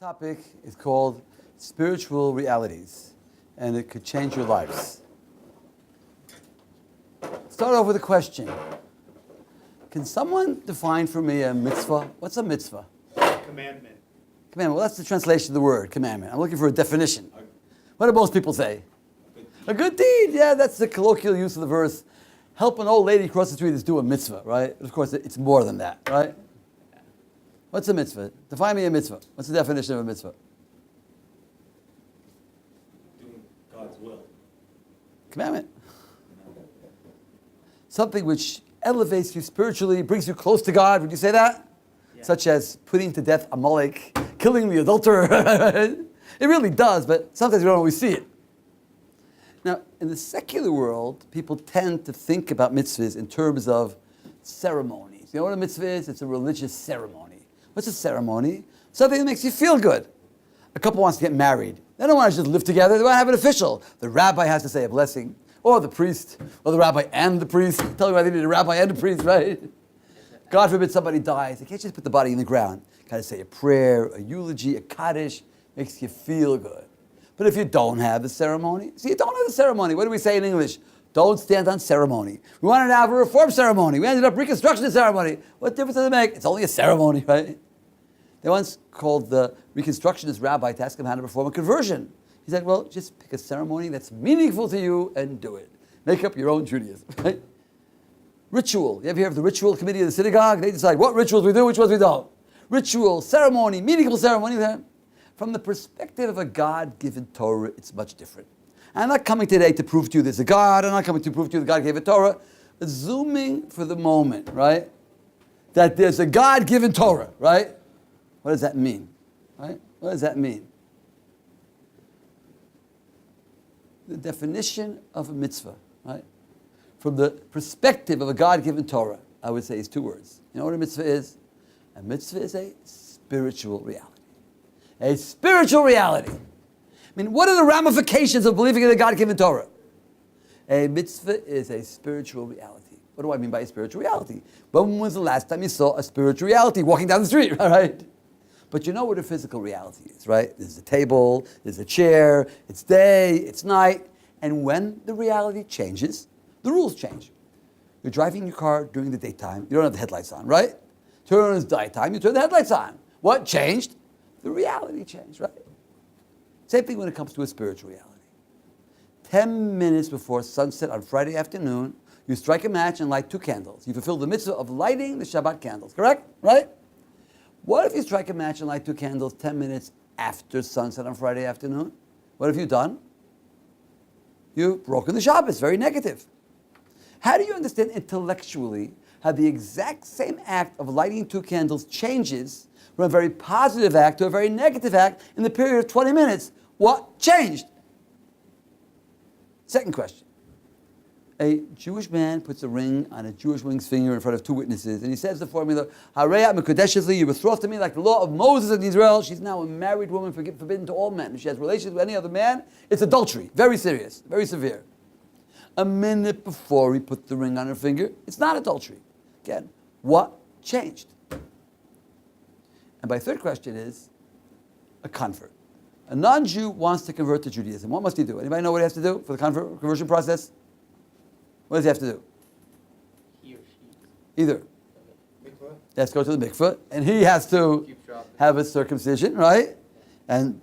Topic is called spiritual realities, and it could change your lives. Start off with a question. Can someone define for me a mitzvah? What's a mitzvah? Commandment. Commandment. Well, that's the translation of the word, commandment. I'm looking for a definition. What do most people say? A good deed. Yeah, that's the colloquial use of the verse. Help an old lady cross the street is do a mitzvah, right? Of course, it's more than that, right? What's a mitzvah? Define me a mitzvah. What's the definition of a mitzvah? Doing God's will. Commandment. Something which elevates you spiritually, brings you close to God. Would you say that? Yeah. Such as putting to death Amalek, killing the adulterer. It really does, but sometimes we don't always see it. Now, in the secular world, people tend to think about mitzvahs in terms of ceremonies. You know what a mitzvah is? It's a religious ceremony. What's a ceremony? Something that makes you feel good. A couple wants to get married. They don't want to just live together. They want to have an official. The rabbi has to say a blessing, or the priest, or the rabbi and the priest. Tell me why they need a rabbi and a priest, right? God forbid somebody dies. They can't just put the body in the ground. Got to say a prayer, a eulogy, a kaddish. Makes you feel good. But if you don't have the ceremony, see, you don't have the ceremony. What do we say in English? Don't stand on ceremony. We wanted to have a reform ceremony. We ended up reconstruction ceremony. What difference does it make? It's only a ceremony, right? They once called the Reconstructionist rabbi to ask him how to perform a conversion. He said, well, just pick a ceremony that's meaningful to you and do it. Make up your own Judaism, right? Ritual. You ever hear of the ritual committee of the synagogue? They decide what rituals we do, which ones we don't. Ritual, ceremony, meaningful ceremony. From the perspective of a God-given Torah, it's much different. I'm not coming today to prove to you there's a God. I'm not coming to prove to you that God gave a Torah. Assuming for the moment, right, that there's a God-given Torah, right? What does that mean? Right? What does that mean? The definition of a mitzvah, right? From the perspective of a God-given Torah, I would say is two words. You know what a mitzvah is? A mitzvah is a spiritual reality. A spiritual reality. I mean, what are the ramifications of believing in a God-given Torah? A mitzvah is a spiritual reality. What do I mean by a spiritual reality? When was the last time you saw a spiritual reality walking down the street, all right? But you know what a physical reality is, right? There's a table, there's a chair, it's day, it's night. And when the reality changes, the rules change. You're driving your car during the daytime, you don't have the headlights on, right? Turn on it's nighttime, you turn the headlights on. What changed? The reality changed, right? Same thing when it comes to a spiritual reality. 10 minutes before sunset on Friday afternoon, you strike a match and light 2 candles. You fulfill the mitzvah of lighting the Shabbat candles, correct? Right? What if you strike a match and light 2 candles 10 minutes after sunset on Friday afternoon? What have you done? You've broken the Shabbos, very negative. How do you understand intellectually how the exact same act of lighting 2 candles changes from a very positive act to a very negative act in the period of 20 minutes? What changed? Second question. A Jewish man puts a ring on a Jewish woman's finger in front of 2 witnesses, and he says the formula, Harei Mekudeshesli, you betrothed to me like the law of Moses in Israel. She's now a married woman, forbidden to all men. If she has relations with any other man, it's adultery. Very serious, very severe. A minute before he put the ring on her finger, it's not adultery. Again, what changed? And my third question is, a convert. A non-Jew wants to convert to Judaism. What must he do? Anybody know what he has to do for the conversion process? What does he have to do? He or she. Either. Mikvah. He has to go to the mikveh, and he has to have a circumcision, right? And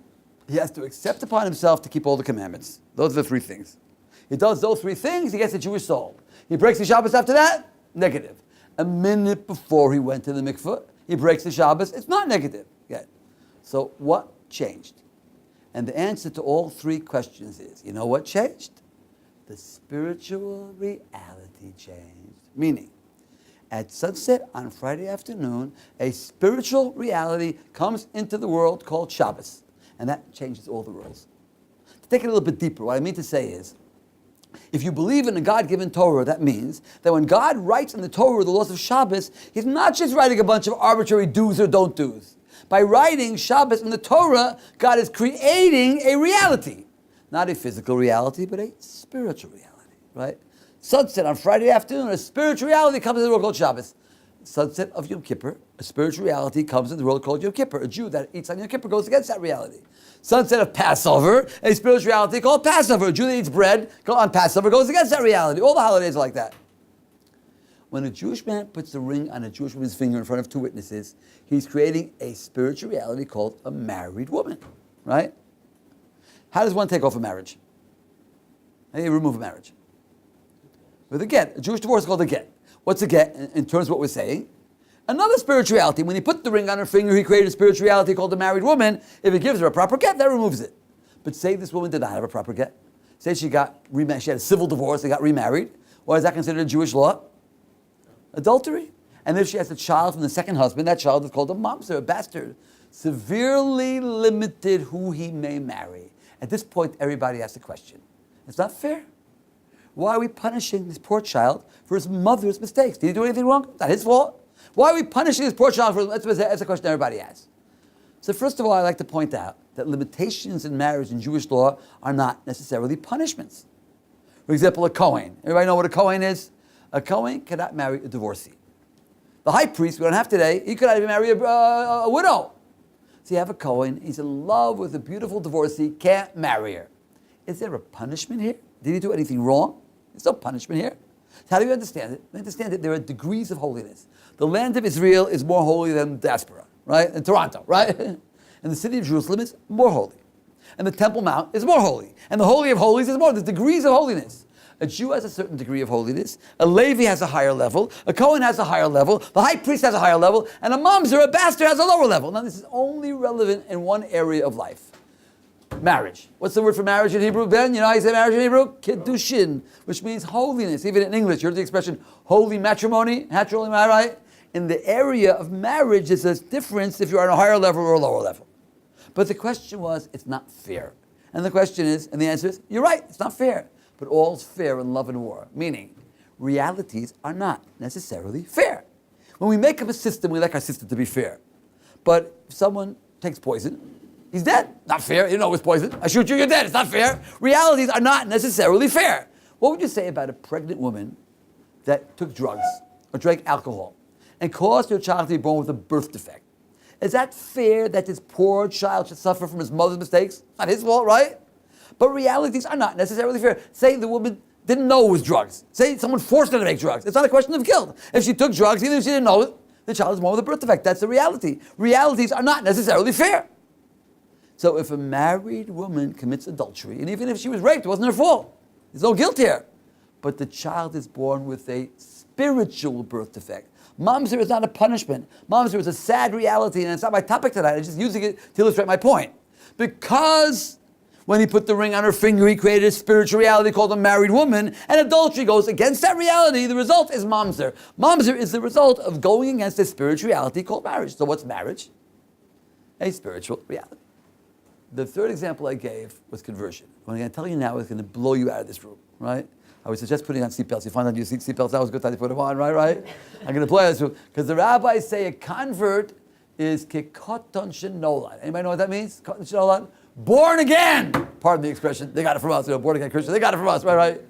he has to accept upon himself to keep all the commandments. Those are the 3 things. He does those 3 things, he gets a Jewish soul. He breaks the Shabbos after that, negative. A minute before he went to the mikveh, he breaks the Shabbos, it's not negative yet. So what changed? And the answer to all three questions is, you know what changed? The spiritual reality changed. Meaning, at sunset on Friday afternoon, a spiritual reality comes into the world called Shabbos. And that changes all the rules. To take it a little bit deeper, what I mean to say is, if you believe in a God-given Torah, that means that when God writes in the Torah the laws of Shabbos, He's not just writing a bunch of arbitrary do's or don't do's. By writing Shabbos in the Torah, God is creating a reality. Not a physical reality, but a spiritual reality, right? Sunset on Friday afternoon, a spiritual reality comes into the world called Shabbos. Sunset of Yom Kippur, a spiritual reality comes into the world called Yom Kippur. A Jew that eats on Yom Kippur goes against that reality. Sunset of Passover, a spiritual reality called Passover. A Jew that eats bread on Passover goes against that reality. All the holidays are like that. When a Jewish man puts a ring on a Jewish woman's finger in front of two witnesses, he's creating a spiritual reality called a married woman, right? How does one take off a marriage? How do you remove a marriage? With a get. A Jewish divorce is called a get. What's a get in terms of what we're saying? Another spirituality. When he put the ring on her finger, he created a spirituality called a married woman. If he gives her a proper get, that removes it. But say this woman did not have a proper get. Say she got remarried, she had a civil divorce, they got remarried. What is that considered a Jewish law? Adultery. And if she has a child from the second husband, that child is called a mamzer, a bastard. Severely limited who he may marry. At this point, everybody asks a question. It's not fair. Why are we punishing this poor child for his mother's mistakes? Did he do anything wrong? It's not his fault. Why are we punishing this poor child for that's a question everybody asks. So first of all, I'd like to point out that limitations in marriage in Jewish law are not necessarily punishments. For example, a Kohen. Everybody know what a Kohen is? A Kohen cannot marry a divorcee. The high priest, we don't have today, he could not even marry a widow. So you have a Kohen, he's in love with a beautiful divorcee, can't marry her. Is there a punishment here? Did he do anything wrong? There's no punishment here. So how do you understand it? We understand that there are degrees of holiness. The land of Israel is more holy than diaspora, right? And Toronto, right? And the city of Jerusalem is more holy. And the Temple Mount is more holy. And the Holy of Holies is more. There's degrees of holiness. A Jew has a certain degree of holiness. A Levi has a higher level. A Kohen has a higher level. The high priest has a higher level. And a mamzer, a bastard, has a lower level. Now, this is only relevant in one area of life. Marriage. What's the word for marriage in Hebrew, Ben? You know how you say marriage in Hebrew? Kiddushin, which means holiness. Even in English, you heard the expression holy matrimony, naturally, am I right? In the area of marriage, there's a difference if you're on a higher level or a lower level. But the question was, it's not fair. And the question is, and the answer is, you're right, it's not fair. But all's fair in love and war. Meaning, realities are not necessarily fair. When we make up a system, we like our system to be fair. But if someone takes poison, he's dead. Not fair. You know it was poison. I shoot you, you're dead. It's not fair. Realities are not necessarily fair. What would you say about a pregnant woman that took drugs or drank alcohol and caused her child to be born with a birth defect? Is that fair that this poor child should suffer from his mother's mistakes? Not his fault, right? But realities are not necessarily fair. Say the woman didn't know it was drugs. Say someone forced her to make drugs. It's not a question of guilt. If she took drugs, even if she didn't know it, the child is born with a birth defect. That's the reality. Realities are not necessarily fair. So if a married woman commits adultery, and even if she was raped, it wasn't her fault. There's no guilt here. But the child is born with a spiritual birth defect. Mamzer is not a punishment. Mamzer is a sad reality, and it's not my topic tonight. I'm just using it to illustrate my point. Because when he put the ring on her finger, he created a spiritual reality called a married woman, and adultery goes against that reality. The result is mamzer. Mamzer is the result of going against a spiritual reality called marriage. So what's marriage? A spiritual reality. The third example I gave was conversion. What I'm going to tell you now is going to blow you out of this room, right? I would suggest putting on seatbelts. You find out you see seatbelts, that was a good time to put them on, right? I'm going to blow you out of this room. Because the rabbis say a convert is kikoton shenolan. Anybody know what that means? Koton shenolan? Born again! Pardon the expression. They got it from us. Born again Christians. They got it from us, right?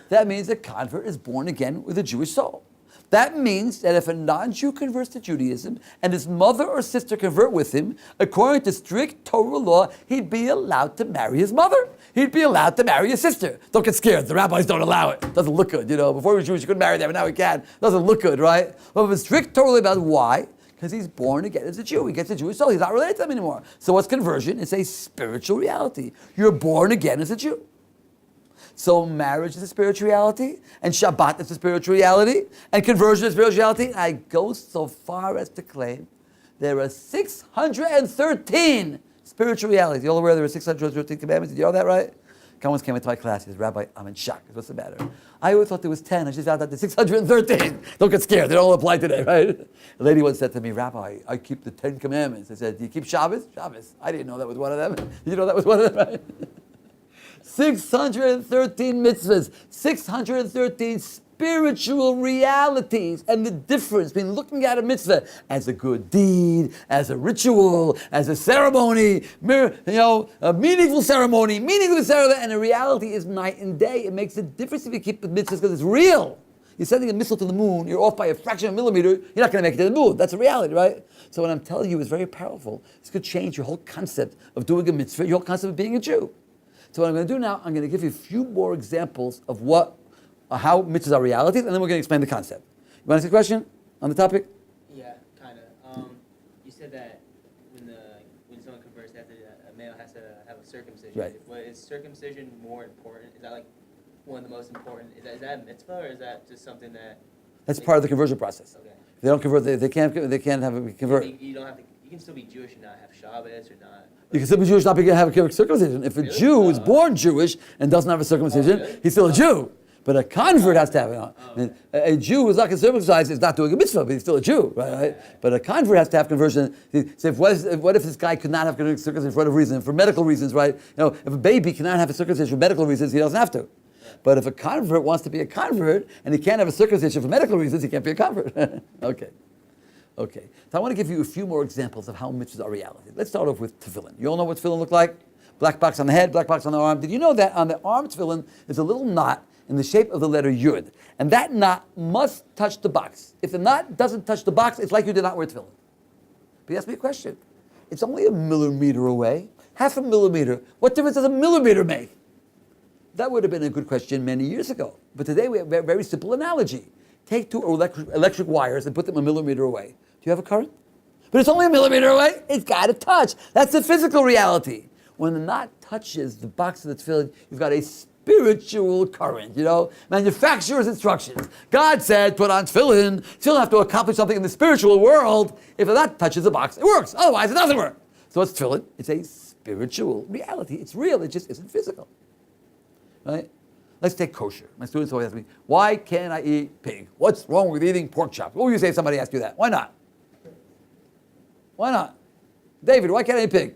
That means a convert is born again with a Jewish soul. That means that if a non-Jew converts to Judaism and his mother or sister convert with him, according to strict Torah law, he'd be allowed to marry his mother. He'd be allowed to marry his sister. Don't get scared. The rabbis don't allow it. Doesn't look good, you know. Before he was Jewish, you couldn't marry them, but now he can. Doesn't look good, right? But with strict Torah law about why? Because he's born again as a Jew. He gets a Jewish soul. He's not related to them anymore. So what's conversion? It's a spiritual reality. You're born again as a Jew. So marriage is a spiritual reality, and Shabbat is a spiritual reality, and conversion is a spiritual reality. I go so far as to claim there are 613 Spiritual reality. You all aware there are 613 commandments? Did you know that, right? Guy once came into my class. He said, Rabbi, I'm in shock. What's the matter? I always thought there was 10. I just found out there's 613. Don't get scared. They don't all apply today, right? A lady once said to me, Rabbi, I keep the 10 commandments. I said, do you keep Shabbos? Shabbos. I didn't know that was one of them. Did you know that was one of them, right? 613 mitzvahs. 613 spiritual realities, and the difference between looking at a mitzvah as a good deed, as a ritual, as a ceremony, a meaningful ceremony, and the reality is night and day. It makes a difference if you keep the mitzvahs because it's real. You're sending a missile to the moon, you're off by a fraction of a millimeter, you're not going to make it to the moon. That's a reality, right? So what I'm telling you is very powerful. This could change your whole concept of doing a mitzvah, your whole concept of being a Jew. So what I'm going to do now, I'm going to give you a few more examples of how mitzvahs are realities, and then we're going to explain the concept. You want to ask a question on the topic? Yeah, kind of. You said that when someone converts, a male has to have a circumcision. Right. But is circumcision more important? Is that like one of the most important? Is that a mitzvah, or is that just something that? That's part of the conversion process. Okay. If they don't convert, they can't have a convert. You don't have to. You can still be Jewish and not have Shabbos or not. You can still be Jewish, not have a circumcision. If a Really? Jew is born Jewish and doesn't have a circumcision, really? he's still a Jew. But a convert has to have it. And a Jew who's not circumcised is not doing a mitzvah, but he's still a Jew, right? But a convert has to have conversion. So what if this guy could not have circumcision for whatever reason, for medical reasons, right? If a baby cannot have a circumcision for medical reasons, he doesn't have to. But if a convert wants to be a convert and he can't have a circumcision for medical reasons, he can't be a convert. Okay. So I want to give you a few more examples of how mitzvahs are reality. Let's start off with tefillin. You all know what tefillin look like? Black box on the head, black box on the arm. Did you know that on the arm tefillin is a little knot in the shape of the letter Yud? And that knot must touch the box. If the knot doesn't touch the box, it's like you did not wear tefillin. But you ask me a question. It's only a millimeter away. Half a millimeter. What difference does a millimeter make? That would have been a good question many years ago. But today we have a very simple analogy. Take two electric wires and put them a millimeter away. Do you have a current? But it's only a millimeter away. It's got to touch. That's the physical reality. When the knot touches the box of the tefillin, you've got a spiritual current, manufacturer's instructions. God said, put on tefillin. Tefillin have to accomplish something in the spiritual world. If the knot touches the box, it works. Otherwise, it doesn't work. So what's tefillin? It's a spiritual reality. It's real. It just isn't physical. Right? Let's take kosher. My students always ask me, why can't I eat pig? What's wrong with eating pork chops? What would you say if somebody asked you that? Why not? Why not? David, why can't I eat pig?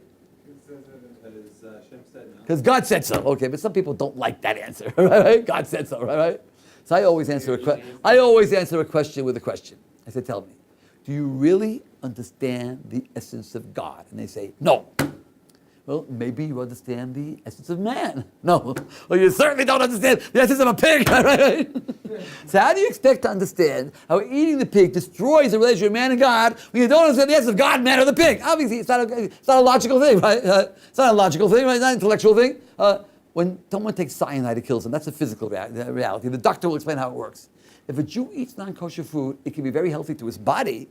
Because God said so. Okay, but some people don't like that answer, right? God said so, right? So I always answer a question with a question. I say, tell me, do you really understand the essence of God? And they say, no. Well, maybe you understand the essence of man. No. Well, you certainly don't understand the essence of a pig, right? So how do you expect to understand how eating the pig destroys the relationship of man and God when you don't understand the essence of God, man, or the pig? Obviously, it's not a logical thing, right? It's not a logical thing, right? It's not an intellectual thing. When someone takes cyanide, it kills them. That's a physical reality. The doctor will explain how it works. If a Jew eats non-kosher food, it can be very healthy to his body,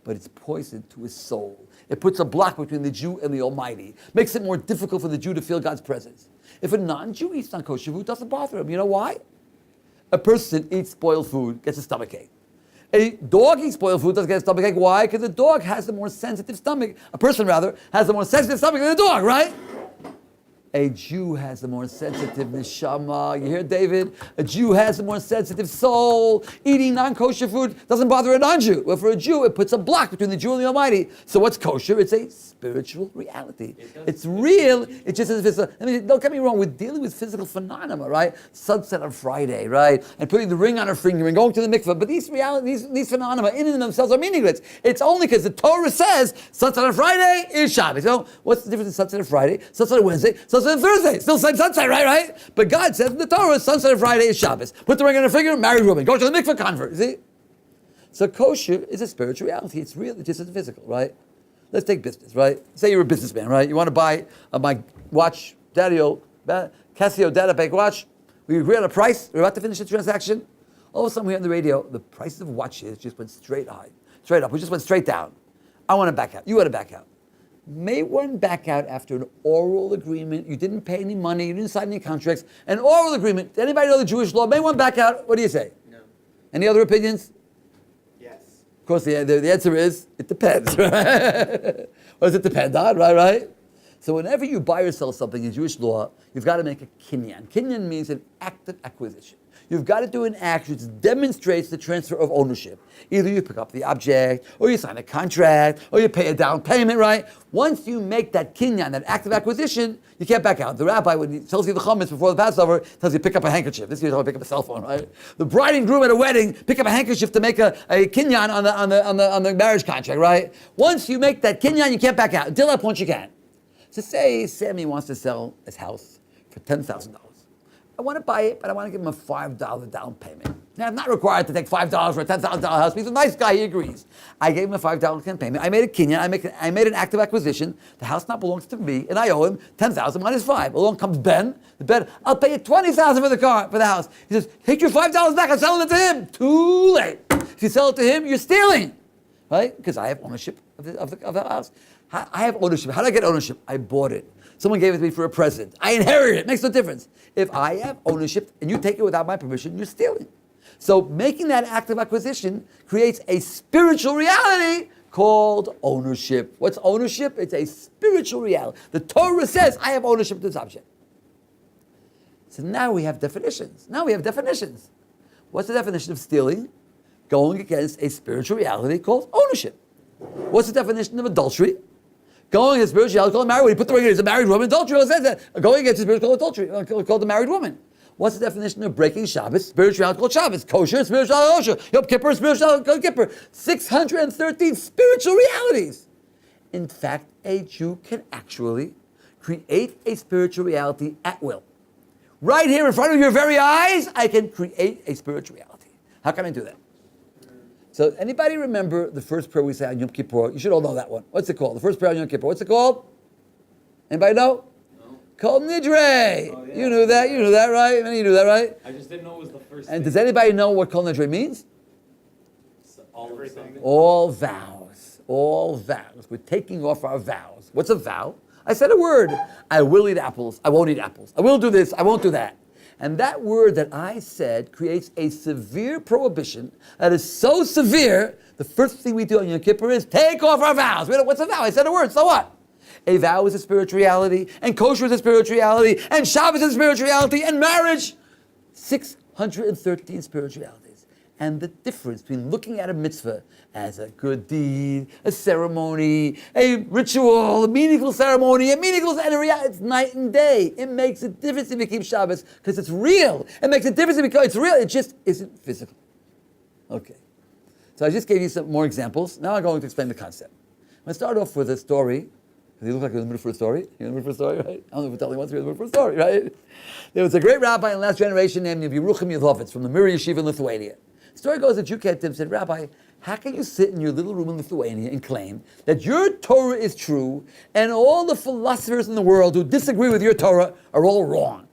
but it's poison to his soul. It puts a block between the Jew and the Almighty. Makes it more difficult for the Jew to feel God's presence. If a non-Jew eats non-kosher food, it doesn't bother him. You know why? A person eats spoiled food, gets a stomachache. A dog eats spoiled food, doesn't get a stomachache. Why? Because the dog has a more sensitive stomach. A person, rather, has a more sensitive stomach than a dog, right? A Jew has a more sensitive neshama. You hear, David? A Jew has a more sensitive soul. Eating non-kosher food doesn't bother a non-Jew. Well, for a Jew, it puts a block between the Jew and the Almighty. So what's kosher? It's a spiritual reality. It's real. It just is. I mean, don't get me wrong. We're dealing with physical phenomena, right? Sunset on Friday, right? And putting the ring on her finger and going to the mikveh. But these phenomena in and themselves are meaningless. It's only because the Torah says sunset on Friday is Shabbos. What's the difference in sunset on Friday, sunset on Wednesday, sunset on Thursday? Still same sunset, right? But God says in the Torah, sunset on Friday is Shabbos. Put the ring on her finger, married woman. Go to the mikveh, convert. See? So kosher is a spiritual reality. It's real. It just isn't physical, right? Let's take business, right? Say you're a businessman, right? You want to buy my watch, Casio Databank watch. We agree on a price. We're about to finish the transaction. All of a sudden, we hear on the radio, the prices of watches just went straight up. We just went straight down. I want to back out. You want to back out. May one back out after an oral agreement? You didn't pay any money. You didn't sign any contracts. An oral agreement. Does anybody know the Jewish law? May one back out? What do you say? No. Any other opinions? Of course, the answer is, it depends. Right? What does it depend on, right? So whenever you buy or sell something in Jewish law, you've got to make a kinyan. Kinyan means an active acquisition. You've got to do an act which demonstrates the transfer of ownership. Either you pick up the object, or you sign a contract, or you pay a down payment, right? Once you make that kinyan, that active acquisition, you can't back out. The rabbi, when he tells you the chametz before the Passover, tells you pick up a handkerchief. This is how you pick up a cell phone, right? The bride and groom at a wedding pick up a handkerchief to make a kinyan on the marriage contract, right? Once you make that kinyan, you can't back out. Until that point, you can. So say Sammy wants to sell his house for $10,000. I want to buy it, but I want to give him a $5 down payment. Now, I'm not required to take $5 for a $10,000 house. He's a nice guy, he agrees. I gave him a $5 down payment. I made a kinyan, I made an active acquisition. The house now belongs to me, and I owe him $10,000 minus $5. Along comes Ben. I'll pay you $20,000 for the house. He says, take your $5 back, I'm selling it to him. Too late. If you sell it to him, you're stealing, right? Because I have ownership of the house. I have ownership. How do I get ownership? I bought it. Someone gave it to me for a present. I inherited it. Makes no difference. If I have ownership and you take it without my permission, you're stealing. So making that active acquisition creates a spiritual reality called ownership. What's ownership? It's a spiritual reality. The Torah says, I have ownership of this object. So now we have definitions. What's the definition of stealing? Going against a spiritual reality called ownership. What's the definition of adultery? Going against spirituality called married. When you put the ring as a married woman, adultery says that. Going against the spiritual called adultery, called the married woman. What's the definition of breaking Shabbos? Spirituality called Shabbos. Kosher, spirituality kosher. Yom Kippur, spirituality called Kippur. 613 spiritual realities. In fact, a Jew can actually create a spiritual reality at will. Right here in front of your very eyes, I can create a spiritual reality. How can I do that? So anybody remember the first prayer we say on Yom Kippur? You should all know that one. What's it called? The first prayer on Yom Kippur. What's it called? Anybody know? No. Called Nidre. Oh, yeah. You knew that, right? You knew that, right? I just didn't know it was the first And does anybody know what Kol Nidre means? Everything. All vows. We're taking off our vows. What's a vow? I said a word. I will eat apples. I won't eat apples. I will do this. I won't do that. And that word that I said creates a severe prohibition that is so severe, the first thing we do on Yom Kippur is take off our vows. What's a vow? I said a word, so what? A vow is a spirituality, and kosher is a spirituality, and Shabbos is a spirituality, and marriage, 613 spiritualities. And the difference between looking at a mitzvah as a good deed, a ceremony, a ritual, a meaningful ceremony, and a reality, it's night and day. It makes a difference if you keep Shabbos because it's real. It makes a difference because it's real. It just isn't physical. Okay. So I just gave you some more examples. Now I'm going to explain the concept. I'm going to start off with a story. Does he look like you're in the mood for a story? You're in the mood for a story, right? I don't know if we're telling once, you're in the mood for a story, right? There was a great rabbi in the last generation named Yerucham Yudovitz from the Mir Yeshiva in Lithuania. The story goes that Jew came to him and said, Rabbi, how can you sit in your little room in Lithuania and claim that your Torah is true and all the philosophers in the world who disagree with your Torah are all wrong?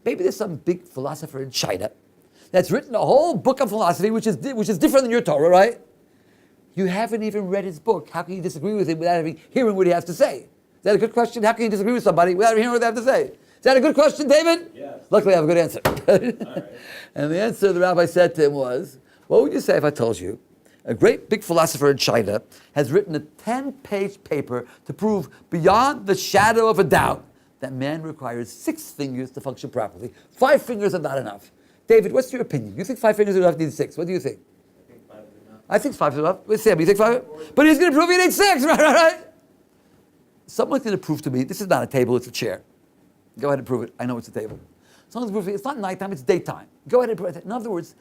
Maybe there's some big philosopher in China that's written a whole book of philosophy which is different than your Torah, right? You haven't even read his book. How can you disagree with him without hearing what he has to say? Is that a good question? How can you disagree with somebody without hearing what they have to say? Is that a good question, David? Yes. Luckily, I have a good answer. Right. And the answer the rabbi said to him was, what would you say if I told you a great big philosopher in China has written a 10-page paper to prove beyond the shadow of a doubt that man requires 6 fingers to function properly. 5 fingers are not enough. David, what's your opinion? You think 5 fingers are enough, need 6? What do you think? I think 5 is enough. Wait, Sam, you think 5? But he's going to prove you need 6, right? Someone's going to prove to me, this is not a table, it's a chair. Go ahead and prove it. I know it's a table. Someone's going to prove it. It's not nighttime, it's daytime. Go ahead and prove it. In other words,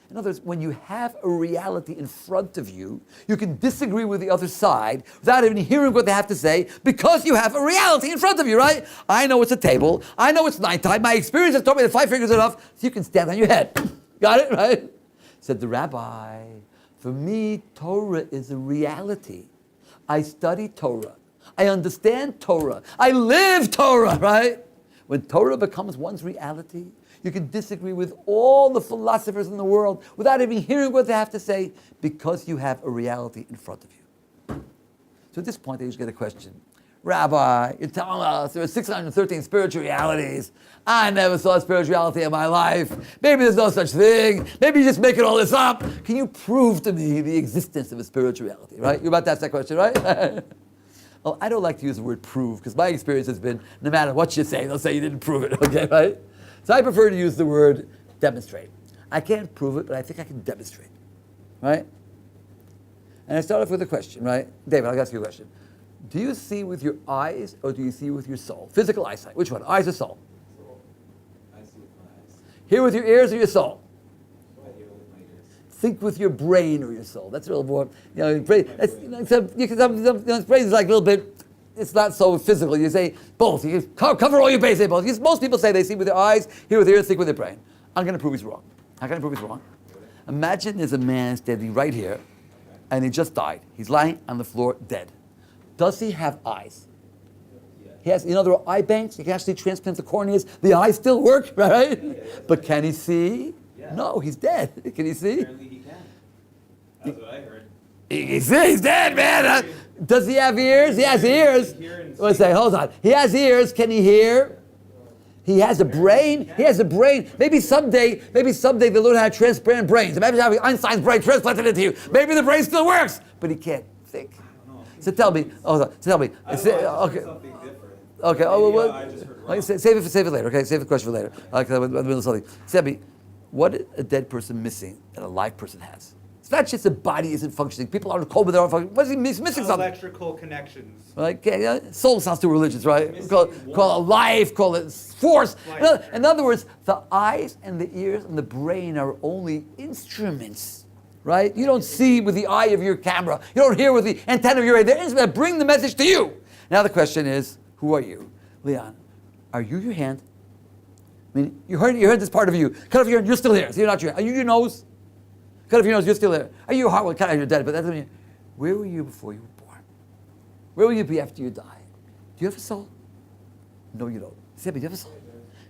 when you have a reality in front of you, you can disagree with the other side without even hearing what they have to say because you have a reality in front of you, right? I know it's a table. I know it's nighttime. My experience has taught me that 5 fingers are enough, so you can stand on your head. Got it, right? Said the rabbi, for me, Torah is a reality. I study Torah. I understand Torah. I live Torah, right? When Torah becomes one's reality, you can disagree with all the philosophers in the world without even hearing what they have to say because you have a reality in front of you. So at this point, I usually get a question. Rabbi, you're telling us there are 613 spiritual realities. I never saw spirituality in my life. Maybe there's no such thing. Maybe you're just making all this up. Can you prove to me the existence of a spiritual reality, right? You're about to ask that question, right? Well, I don't like to use the word prove because my experience has been no matter what you say, they'll say you didn't prove it, okay, right? So I prefer to use the word demonstrate. I can't prove it, but I think I can demonstrate, right? And I start off with a question, right? David, I'll ask you a question. Do you see with your eyes or do you see with your soul? Physical eyesight, which one? Eyes or soul? Soul. I see with my eyes. Hear with your ears or your soul? I hear with my ears. Think with your brain or your soul. That's a little more, brain. That's, some brain is like a little bit, it's not so physical. You say both. You cover all your bases, say both. Because most people say they see with their eyes, hear with their ears, think with their brain. I'm going to prove he's wrong. How can I prove he's wrong? Imagine there's a man standing right here, and he just died. He's lying on the floor dead. Does he have eyes? He has, there are eye banks. You can actually transplant the corneas. The eyes still work, right? But can he see? Yeah. No, he's dead. Can he see? Apparently he can. That's what I heard. He's dead, man. Does he have ears? He has ears. Let's say, hold on. He has ears. Can he hear? He has a brain. He has a brain. Maybe someday they learn how to transplant brains. Imagine having Einstein's brain transplanted into you. Maybe the brain still works, but he can't think. So tell me. Okay. Okay. Okay. I just heard wrong. Save it later. Okay. Save the question for later. Because I'm in the middle of something. Tell me, what is a dead person missing that a live person has? It's not just the body isn't functioning. People aren't cold, but they aren't functioning. What is he missing something? Electrical connections. Right? Soul sounds too religious, right? Call it life, call it force. In other words, the eyes and the ears and the brain are only instruments, right? You don't see with the eye of your camera. You don't hear with the antenna of your radio. They're instruments that bring the message to you. Now the question is, who are you? Leon, are you your hand? I mean, you heard this part of you. Cut off your hand, you're still here. So you're not your hand. Are you your nose? Cut off your nose, you're still there. Are you your heart? Well, cut off your dead, but that doesn't mean. Where were you before you were born? Where will you be after you die? Do you have a soul? No, you don't. Sebby, do you have a soul?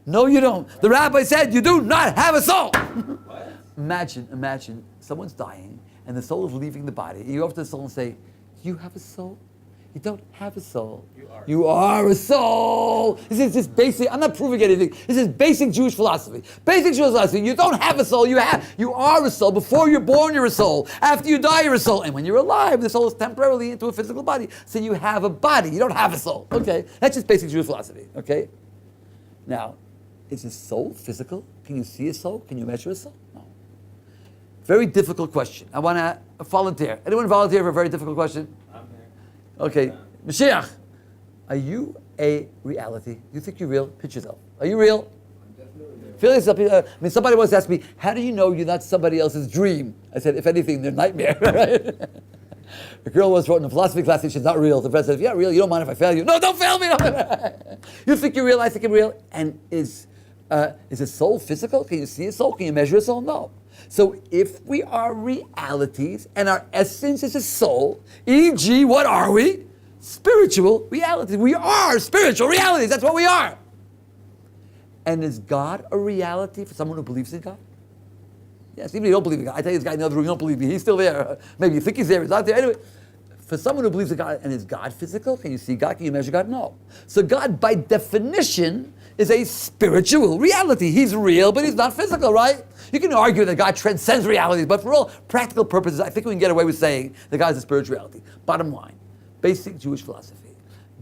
No, you don't. The rabbi said you do not have a soul. What? Imagine someone's dying and the soul is leaving the body. You go up to the soul and say, "Do you have a soul?" You don't have a soul. You are a soul. This is just basic. I'm not proving anything. This is basic Jewish philosophy. Basic Jewish philosophy. You don't have a soul. You are a soul. Before you're born, you're a soul. After you die, you're a soul. And when you're alive, the soul is temporarily into a physical body. So you have a body. You don't have a soul. Okay, that's just basic Jewish philosophy. Okay. Now, is a soul physical? Can you see a soul? Can you measure a soul? No. Very difficult question. I want to volunteer. Anyone volunteer for a very difficult question? I'm here. Okay, Mashiach, are you a reality? Do you think you're real? Pitch yourself. Are you real? I'm definitely there. Feel yourself. Somebody once asked me, how do you know you're not somebody else's dream? I said, if anything, they're nightmare. Right? A girl once wrote in a philosophy class that she's not real. The professor said, if you're not real, you don't mind if I fail you. No, don't fail me. You think you're real, I think I'm real. And is a soul physical? Can you see a soul? Can you measure a soul? No. So if we are realities and our essence is a soul, e.g., what are we? Spiritual realities. We are spiritual realities. That's what we are. And is God a reality for someone who believes in God? Yes, even if you don't believe in God. I tell you this guy in the other room, you don't believe me. He's still there. Maybe you think he's there, he's not there. Anyway, for someone who believes in God, and is God physical? Can you see God? Can you measure God? No. So God, by definition, is a spiritual reality. He's real, but he's not physical, right? You can argue that God transcends realities, but for all practical purposes, I think we can get away with saying that God is a spiritual reality. Bottom line, basic Jewish philosophy.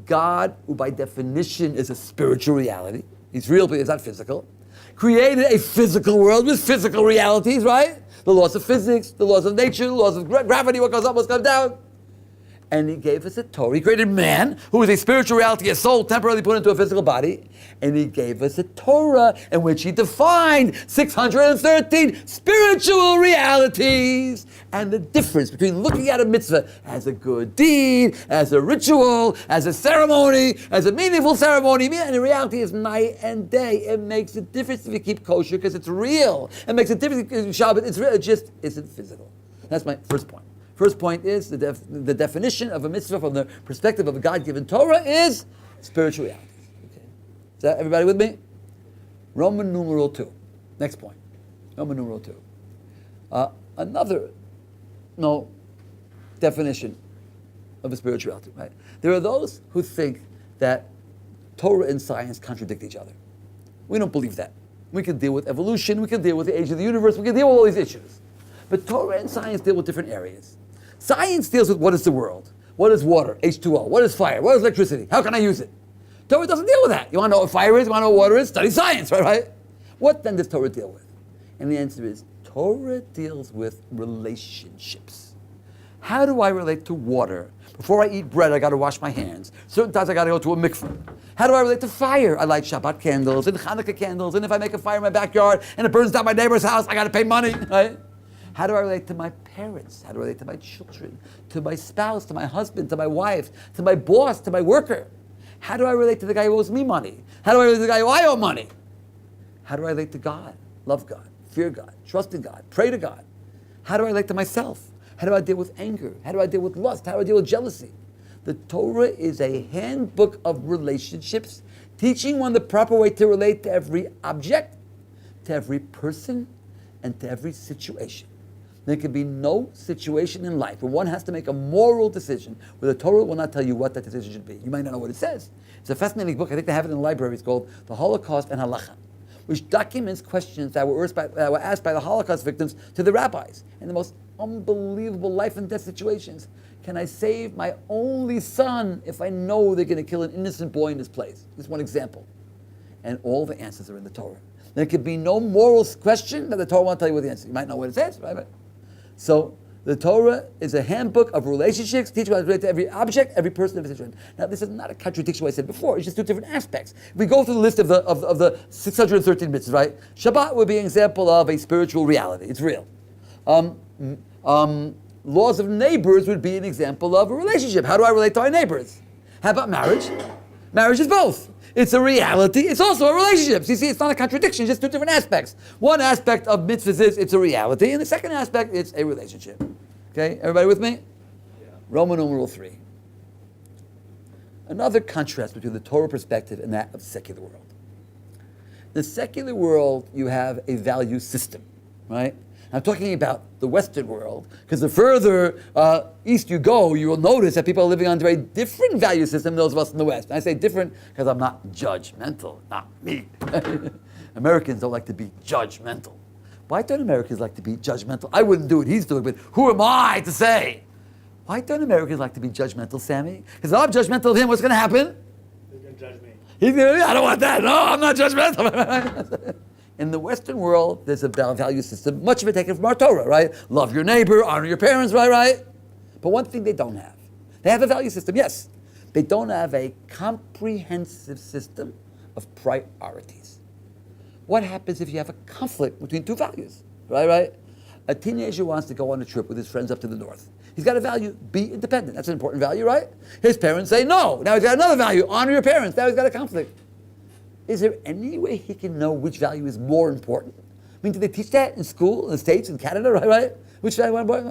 God, who by definition is a spiritual reality, he's real, but he's not physical, created a physical world with physical realities, right? The laws of physics, the laws of nature, the laws of gravity, what goes up must come down. And he gave us a Torah. He created man, who is a spiritual reality, a soul temporarily put into a physical body. And he gave us a Torah in which he defined 613 spiritual realities. And the difference between looking at a mitzvah as a good deed, as a ritual, as a ceremony, as a meaningful ceremony, and the reality is night and day. It makes a difference if you keep kosher because it's real. It makes a difference if you keep Shabbat. It's real. It just isn't physical. That's my first point. First point is the definition of a mitzvah from the perspective of a God-given Torah is spiritual reality. Okay. Is that everybody with me? Roman numeral 2. Next point. Roman numeral 2. Another definition of a spirituality, right? There are those who think that Torah and science contradict each other. We don't believe that. We can deal with evolution, we can deal with the age of the universe, we can deal with all these issues. But Torah and science deal with different areas. Science deals with what is the world. What is water? H2O. What is fire? What is electricity? How can I use it? Torah doesn't deal with that. You want to know what fire is? You want to know what water is? Study science, right? What then does Torah deal with? And the answer is, Torah deals with relationships. How do I relate to water? Before I eat bread, I got to wash my hands. Certain times I got to go to a mikveh. How do I relate to fire? I light Shabbat candles and Hanukkah candles, and if I make a fire in my backyard and it burns down my neighbor's house, I got to pay money, right? How do I relate to my parents? How do I relate to my children, to my spouse, to my husband, to my wife, to my boss, to my worker? How do I relate to the guy who owes me money? How do I relate to the guy who I owe money? How do I relate to God? Love God, fear God, trust in God, pray to God. How do I relate to myself? How do I deal with anger? How do I deal with lust? How do I deal with jealousy? The Torah is a handbook of relationships, teaching one the proper way to relate to every object, to every person, and to every situation. There can be no situation in life where one has to make a moral decision where the Torah will not tell you what that decision should be. You might not know what it says. It's a fascinating book. I think they have it in the library. It's called The Holocaust and Halacha, which documents questions that were asked by the Holocaust victims to the rabbis in the most unbelievable life and death situations. Can I save my only son if I know they're going to kill an innocent boy in his place? Just one example. And all the answers are in the Torah. There could be no moral question that the Torah won't tell you what the answer is. You might know what it says, right? So the Torah is a handbook of relationships, teaching how to relate to every object, every person, every situation. Now, this is not a contradiction to what I said before. It's just two different aspects. If we go through the list of the 613 mitzvahs, right? Shabbat would be an example of a spiritual reality. It's real. Laws of neighbors would be an example of a relationship. How do I relate to our neighbors? How about marriage? Marriage is both. It's a reality. It's also a relationship. So you see, it's not a contradiction, just two different aspects. One aspect of mitzvahs is it's a reality, and the second aspect, it's a relationship. Okay, everybody with me? Yeah. Roman numeral 3. Another contrast between the Torah perspective and that of the secular world. In the secular world, you have a value system, right? I'm talking about the Western world, because the further east you go, you will notice that people are living under a different value system than those of us in the West. And I say different because I'm not judgmental, not me. Americans don't like to be judgmental. Why don't Americans like to be judgmental? I wouldn't do what he's doing, but who am I to say? Why don't Americans like to be judgmental, Sammy? Because if I'm judgmental of him, what's going to happen? He's going to judge me. I don't want that. No, I'm not judgmental. In the Western world, there's a value system, much of it taken from our Torah, right? Love your neighbor, honor your parents, right? But one thing they don't have. They have a value system, yes. They don't have a comprehensive system of priorities. What happens if you have a conflict between two values, right? A teenager wants to go on a trip with his friends up to the north. He's got a value, be independent. That's an important value, right? His parents say no. Now he's got another value, honor your parents. Now he's got a conflict. Is there any way he can know which value is more important? I mean, do they teach that in school, in the States, in Canada, right? Which value is more important,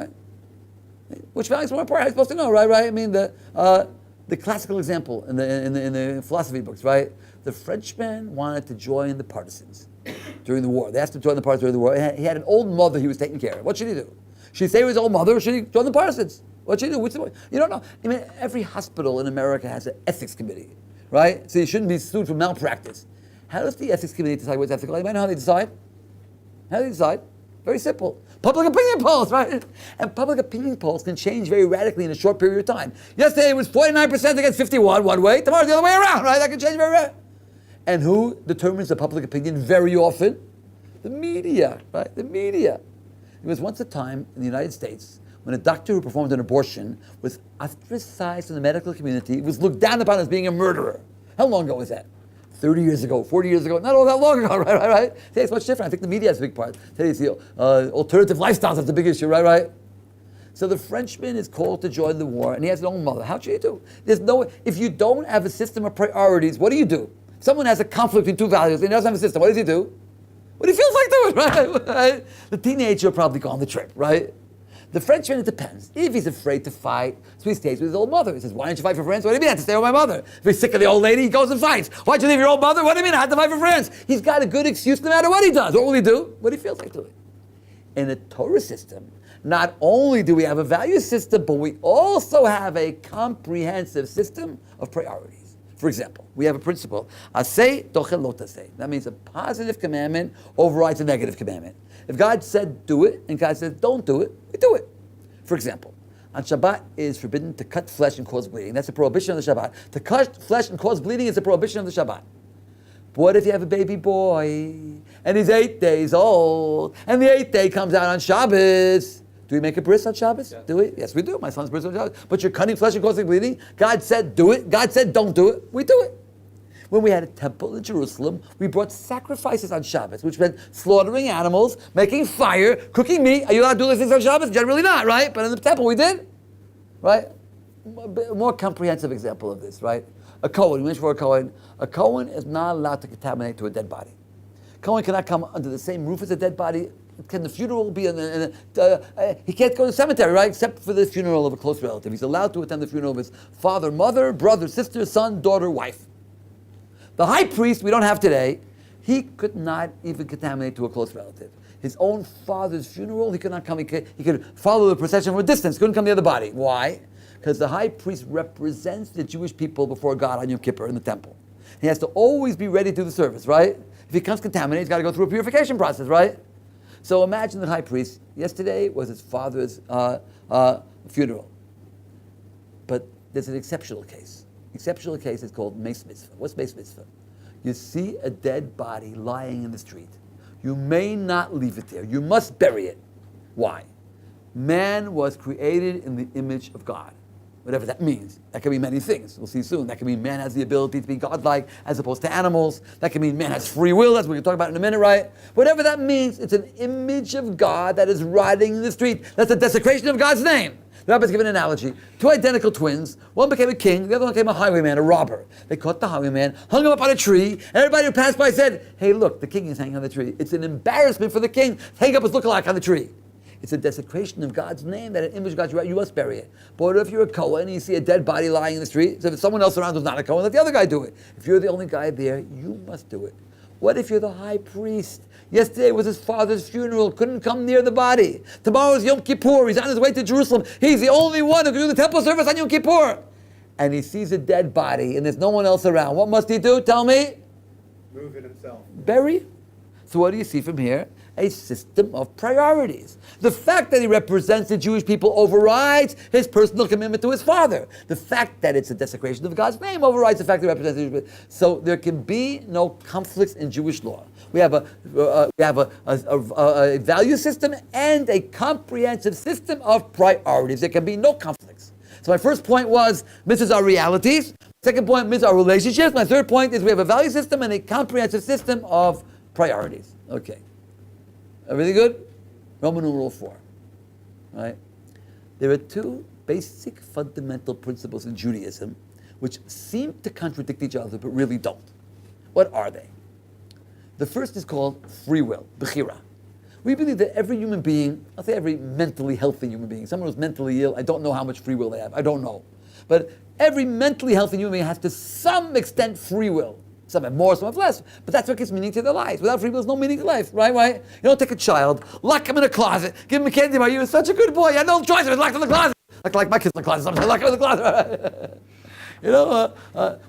right? Which value is more important? How are you supposed to know, right? I mean, the classical example in the philosophy books, right? The Frenchman wanted to join the partisans during the war. They asked him to join the partisans during the war. He had an old mother he was taking care of. What should he do? Should he stay with his old mother, or should he join the partisans? What should he do? You don't know. I mean, every hospital in America has an ethics committee, right? So you shouldn't be sued for malpractice. How does the ethics committee decide what's ethical? You might know how they decide. How do they decide? Very simple. Public opinion polls, right? And public opinion polls can change very radically in a short period of time. Yesterday it was 49% against 51 one way. Tomorrow the other way around, right? That can change very radically. And who determines the public opinion very often? The media, right? The media. There was once a time in the United States when a doctor who performed an abortion was ostracized from the medical community, was looked down upon as being a murderer. How long ago was that? 30 years ago, 40 years ago, not all that long ago, right? Today it's much different. I think the media has a big part. Today it's the alternative lifestyles that's the big issue, right? So the Frenchman is called to join the war, and he has his own mother. How should you do? If you don't have a system of priorities, what do? Someone has a conflict between two values, and he doesn't have a system. What does he do? What he feels like doing, right? The teenager will probably go on the trip, right? The Frenchman, it depends. If he's afraid to fight, so he stays with his old mother. He says, why don't you fight for France? What do you mean I have to stay with my mother? If he's sick of the old lady, he goes and fights. Why'd you leave your old mother? What do you mean I had to fight for France? He's got a good excuse no matter what he does. What will he do? What he feels like doing. In a Torah system, not only do we have a value system, but we also have a comprehensive system of priorities. For example, we have a principle, aseh tochel lo taseh. That means a positive commandment overrides a negative commandment. If God said do it, and God said don't do it, we do it. For example, On Shabbat, it is forbidden to cut flesh and cause bleeding. That's a prohibition of the Shabbat. To cut flesh and cause bleeding is a prohibition of the Shabbat. But what if you have a baby boy, and he's 8 days old, and the 8th day comes out on Shabbos? Do we make a bris on Shabbos? Yeah. Do we? Yes, we do. My son's bris on Shabbos. But you're cutting flesh and causing bleeding? God said do it. God said don't do it. We do it. When we had a temple in Jerusalem, we brought sacrifices on Shabbos, which meant slaughtering animals, making fire, cooking meat. Are you allowed to do those things on Shabbos? Generally not, right? But in the temple we did, right? A more comprehensive example of this, right? A Kohen, you mentioned for a Kohen is not allowed to contaminate to a dead body. Kohen cannot come under the same roof as a dead body. Can the funeral be he can't go to the cemetery, right? Except for the funeral of a close relative. He's allowed to attend the funeral of his father, mother, brother, sister, son, daughter, wife. The high priest, we don't have today, he could not even contaminate to a close relative. His own father's funeral, he could not come. He could follow the procession from a distance, couldn't come near the body. Why? Because the high priest represents the Jewish people before God on Yom Kippur in the temple. He has to always be ready to do the service, right? If he comes contaminated, he's got to go through a purification process, right? So imagine the high priest, yesterday was his father's funeral. But there's an exceptional case. Exceptional case is called Meis Mitzvah. What's Meis Mitzvah? You see a dead body lying in the street. You may not leave it there. You must bury it. Why? Man was created in the image of God. Whatever that means. That can mean many things. We'll see soon. That can mean man has the ability to be godlike as opposed to animals. That can mean man has free will, as we can talk about in a minute, right? Whatever that means, it's an image of God that is rotting in the street. That's a desecration of God's name. The Rabbi's given an analogy. 2 identical twins. One became a king, the other one became a highwayman, a robber. They caught the highwayman, hung him up on a tree, and everybody who passed by said, hey, look, the king is hanging on the tree. It's an embarrassment for the king to hang up his lookalike on the tree. It's a desecration of God's name, that an image of God's right, you must bury it. But what if you're a Kohen and you see a dead body lying in the street? So if someone else around who's not a Kohen, let the other guy do it. If you're the only guy there, you must do it. What if you're the high priest? Yesterday was his father's funeral, couldn't come near the body. Tomorrow is Yom Kippur, he's on his way to Jerusalem. He's the only one who can do the temple service on Yom Kippur. And he sees a dead body and there's no one else around. What must he do? Tell me? Move it himself. Bury. So what do you see from here? A system of priorities. The fact that he represents the Jewish people overrides his personal commitment to his father. The fact that it's a desecration of God's name overrides the fact that he represents the Jewish people. So there can be no conflicts in Jewish law. We have a value system and a comprehensive system of priorities. There can be no conflicts. So my first point was, mitzvahs are realities. Second point, mitzvahs are relationships. My third point is we have a value system and a comprehensive system of priorities. Okay. Everything good? Roman numeral 4. Right? There are two basic fundamental principles in Judaism which seem to contradict each other but really don't. What are they? The first is called free will, bechira. We believe that every human being, I'll say every mentally healthy human being, someone who's mentally ill, I don't know how much free will they have, I don't know. But every mentally healthy human being has to some extent free will. Some have more, some have less. But that's what gives meaning to their lives. Without free will, there's no meaning to life, right? You don't take a child, lock him in a closet, give him a candy bar. You're such a good boy. You had no choice. He was locked in the closet. Like my kids in the closet. Sometimes lock him in the closet.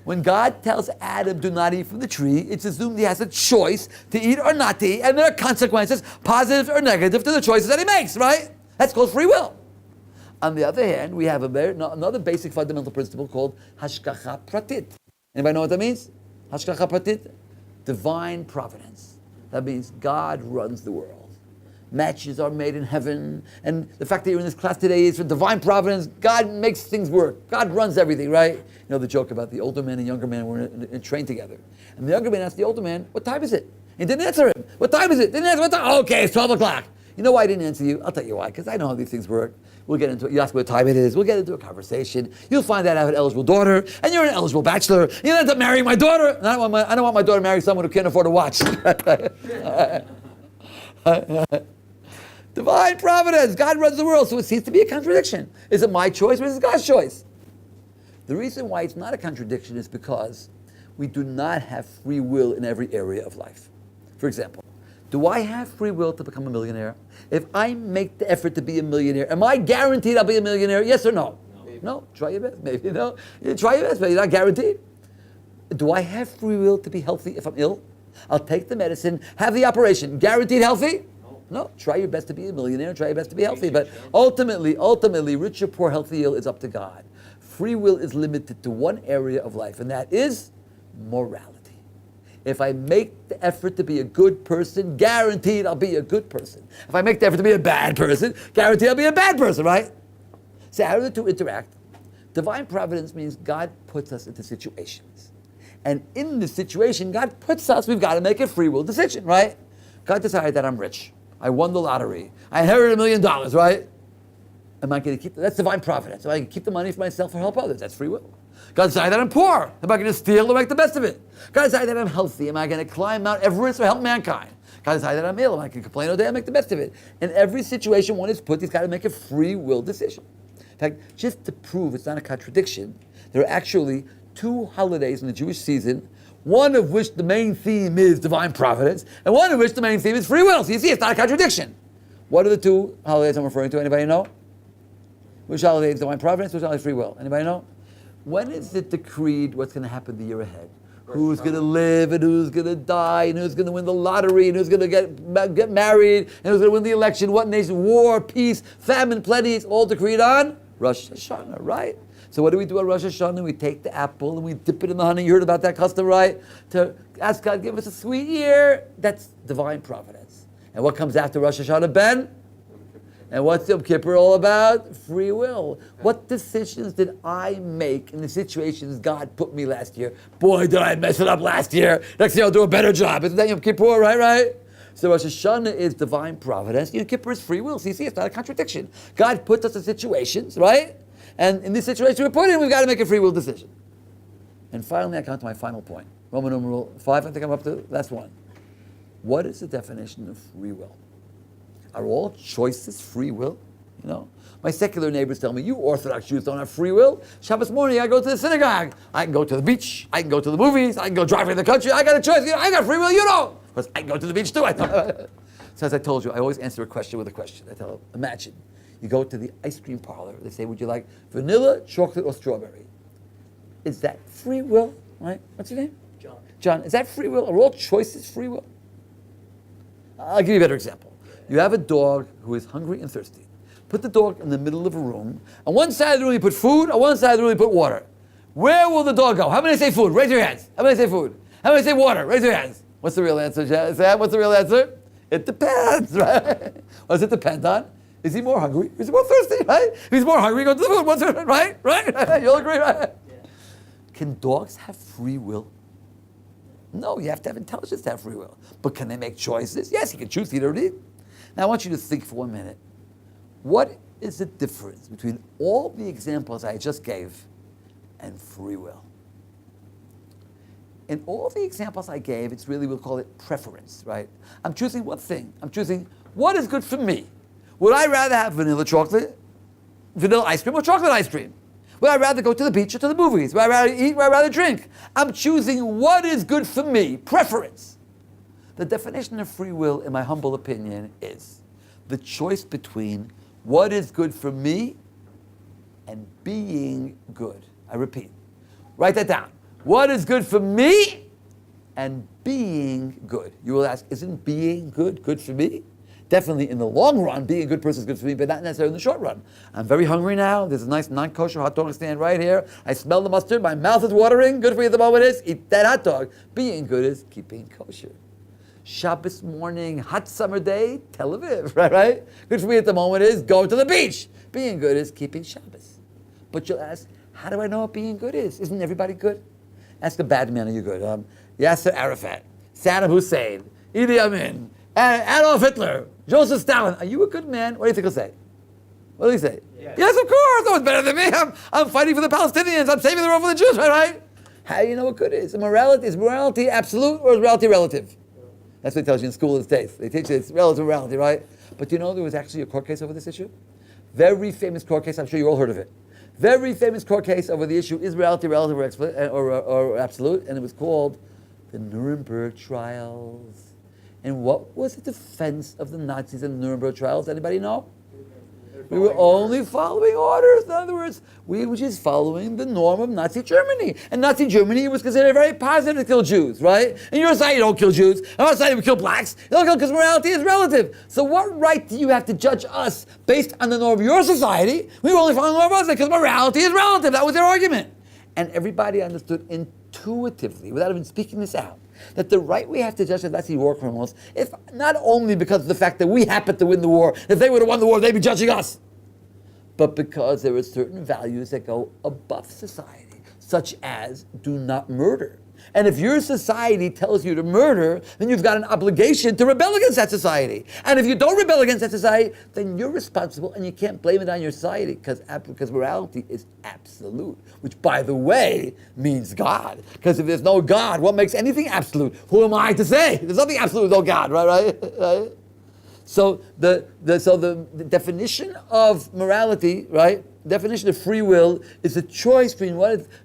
When God tells Adam, do not eat from the tree, it's assumed he has a choice to eat or not to eat, and there are consequences, positive or negative, to the choices that he makes, right? That's called free will. On the other hand, we have another basic fundamental principle called hashgacha pratit. Anybody know what that means? Hashgacha pratit, divine providence. That means God runs the world. Matches are made in heaven, and the fact that you're in this class today is for divine providence. God makes things work. God runs everything, right? You know the joke about the older man and younger man were in a train together, and the younger man asked the older man, "What time is it?" He didn't answer him. "What time is it?" Didn't answer. "What time?" "Okay, it's 12 o'clock." You know why I didn't answer you? I'll tell you why, because I know how these things work. We'll get into it. You ask what time it is. We'll get into a conversation. You'll find out I have an eligible daughter, and you're an eligible bachelor. You'll end up marrying my daughter. And I don't want my daughter to marry someone who can't afford a watch. Divine providence. God runs the world, so it seems to be a contradiction. Is it my choice or is it God's choice? The reason why it's not a contradiction is because we do not have free will in every area of life. For example, do I have free will to become a millionaire? If I make the effort to be a millionaire, am I guaranteed I'll be a millionaire? Yes or no? No. Try your best. Maybe no. You try your best, but you're not guaranteed. Do I have free will to be healthy if I'm ill? I'll take the medicine, have the operation. Guaranteed healthy? No, try your best to be a millionaire, try your best to be healthy. But ultimately, rich or poor, healthy or ill is up to God. Free will is limited to one area of life, and that is morality. If I make the effort to be a good person, guaranteed I'll be a good person. If I make the effort to be a bad person, guaranteed I'll be a bad person, right? So how do the two interact? Divine providence means God puts us into situations. And in the situation God puts us, we've got to make a free will decision, right? God decided that I'm rich. I won the lottery. I inherited $1 million, right? Am I going to keep, that's divine providence. Am I going to keep the money for myself or help others? That's free will. God decided that I'm poor. Am I going to steal or make the best of it? God decided that I'm healthy. Am I going to climb Mount Everest or help mankind? God decided that I'm ill. Am I going to complain all day or make the best of it? In every situation one is put, he's got to make a free will decision. In fact, just to prove it's not a contradiction, there are actually 2 holidays in the Jewish season, one of which the main theme is divine providence, and one of which the main theme is free will. So you see, it's not a contradiction. What are the 2 holidays I'm referring to? Anybody know? Which holiday is divine providence? Which holiday is free will? Anybody know? When is it decreed what's going to happen the year ahead? Who's going to live and who's going to die and who's going to win the lottery and who's going to get married and who's going to win the election? What nation? War, peace, famine, plenty. It's all decreed on Rosh Hashanah, right? So what do we do on Rosh Hashanah? We take the apple and we dip it in the honey. You heard about that custom, right? To ask God, give us a sweet year. That's divine providence. And what comes after Rosh Hashanah, Ben? And what's Yom Kippur all about? Free will. What decisions did I make in the situations God put me last year? Boy, did I mess it up last year. Next year I'll do a better job. Isn't that Yom Kippur, right? So Rosh Hashanah is divine providence. Yom Kippur is free will. So you see, it's not a contradiction. God puts us in situations, right? And in this situation we're put in, we've got to make a free will decision. And finally, I come to my final point. Roman numeral 5, I think I'm up to the last one. What is the definition of free will? Are all choices free will? You know, my secular neighbors tell me, you Orthodox Jews don't have free will. Shabbos morning, I go to the synagogue. I can go to the beach. I can go to the movies. I can go driving in the country. I got a choice. You know, I got free will. You don't. Because I can go to the beach too. So as I told you, I always answer a question with a question. I tell them, imagine, you go to the ice cream parlor. They say, would you like vanilla, chocolate, or strawberry? Is that free will? Right? What's your name? John. John, is that free will? Are all choices free will? I'll give you a better example. You have a dog who is hungry and thirsty. Put the dog in the middle of a room. On one side of the room you put food, on one side of the room you put water. Where will the dog go? How many say food? Raise your hands. How many say food? How many say water? Raise your hands. What's the real answer, Sam? What's the real answer? It depends, right? What does it depend on? Is he more hungry? Is he more thirsty, right? If he's more hungry, go to the food. What's it, right? You'll agree, right? Yeah. Can dogs have free will? No, you have to have intelligence to have free will. But can they make choices? Yes, you can choose to eat or eat. Now I want you to think for 1 minute. What is the difference between all the examples I just gave and free will? In all the examples I gave, it's really, we'll call it preference, right? I'm choosing one thing. I'm choosing what is good for me. Would I rather have vanilla chocolate, vanilla ice cream, or chocolate ice cream? Would I rather go to the beach or to the movies? Would I rather eat? Would I rather drink? I'm choosing what is good for me, preference. The definition of free will, in my humble opinion, is the choice between what is good for me and being good. I repeat, write that down. What is good for me and being good. You will ask, isn't being good for me? Definitely in the long run, being a good person is good for me, but not necessarily in the short run. I'm very hungry now. There's a nice non-kosher hot dog stand right here. I smell the mustard. My mouth is watering. Good for you at the moment is eat that hot dog. Being good is keeping kosher. Shabbos morning, hot summer day, Tel Aviv, right? Good for me at the moment is go to the beach. Being good is keeping Shabbos. But you'll ask, how do I know what being good is? Isn't everybody good? Ask a bad man, are you good? Yasser Arafat, Saddam Hussein, Idi Amin, Adolf Hitler, Joseph Stalin. Are you a good man? What do you think he'll say? What do you say? Yes, of course. No one's better than me. I'm fighting for the Palestinians. I'm saving the world for the Jews, right? How do you know what good is? Is morality absolute or is morality relative? That's what it tells you in school these days. They teach you it's relative morality, right? But you know there was actually a court case over this issue? Very famous court case. I'm sure you all heard of it. Very famous court case over the issue, is morality relative or absolute? And it was called the Nuremberg trials. And what was the defense of the Nazis in the Nuremberg trials? Anybody know? We were only following orders. In other words, we were just following the norm of Nazi Germany. And Nazi Germany was considered very positive to kill Jews, right? In your society, you don't kill Jews. In our society, we kill blacks. You don't kill because morality is relative. So what right do you have to judge us based on the norm of your society? We were only following the norm of us because morality is relative. That was their argument. And everybody understood intuitively, without even speaking this out, that the right we have to judge the Nazi war criminals, if not only because of the fact that we happened to win the war, if they would have won the war, they'd be judging us, but because there are certain values that go above society, such as do not murder. And if your society tells you to murder, then you've got an obligation to rebel against that society. And if you don't rebel against that society, then you're responsible and you can't blame it on your society because morality is absolute, which, by the way, means God. Because if there's no God, what makes anything absolute? Who am I to say? There's nothing absolute with no God, right? So the definition of morality, right? Definition of free will is a choice between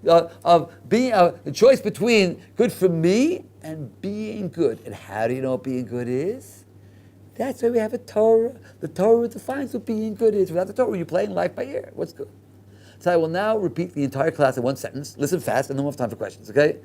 a choice between good for me and being good. And how do you know what being good is? That's why we have a Torah. The Torah defines what being good is. Without the Torah, you're playing life by ear. What's good? So I will now repeat the entire class in one sentence. Listen fast, and then we'll have time for questions. Okay?